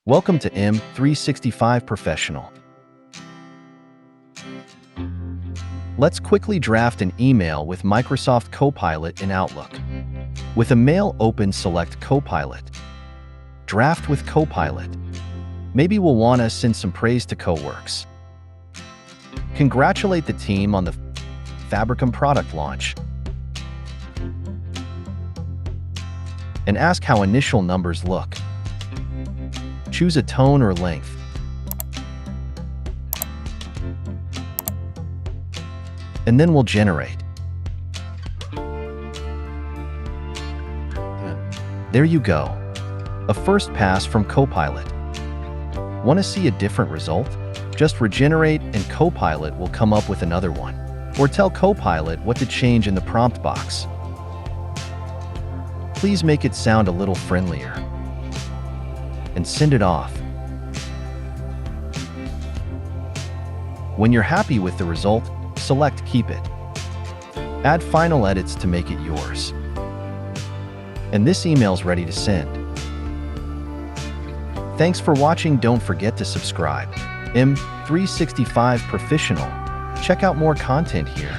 Welcome to M365 Professional. Let's quickly draft an email with Microsoft Copilot in Outlook. With a mail open, select Copilot. Draft with Copilot. Maybe we'll want to send some praise to coworkers. Congratulate the team on the Fabricam product launch. And ask how initial numbers look. Choose a tone or length. And then we'll generate. There you go. A first pass from Copilot. Want to see a different result? Just regenerate and Copilot will come up with another one. Or tell Copilot what to change in the prompt box. Please make it sound a little friendlier. And send it off. When you're happy with the result, select Keep It. Add final edits to make it yours. And this email's ready to send. Thanks for watching. Don't forget to subscribe. M365 Professional. Check out more content here.